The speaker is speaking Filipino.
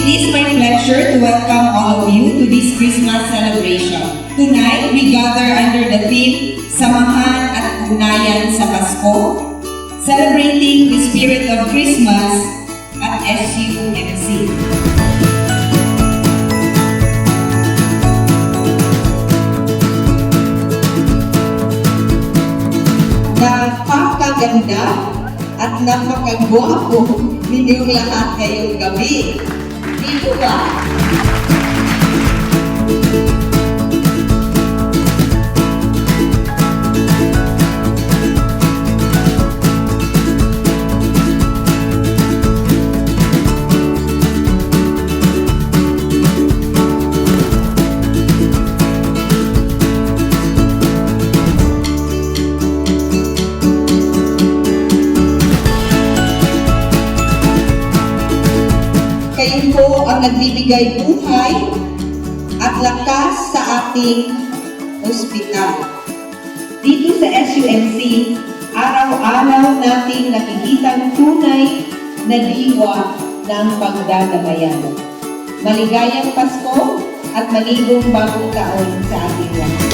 It is my pleasure to welcome all of you to this Christmas celebration. Tonight, we gather under the theme, Samahan at Ugnayan sa Pasko, celebrating the spirit of Christmas at SUMC. Napakaganda at napakagwapo ninyong lahat ngayong gabi. Dito ba? Kayo po ang nagbibigay buhay at lakas sa ating ospital. Dito sa SUMC, araw-araw nating nakikita ang tunay na diwa ng pagdadamayan. Maligayang Pasko at manigong bagong taon sa ating lahat.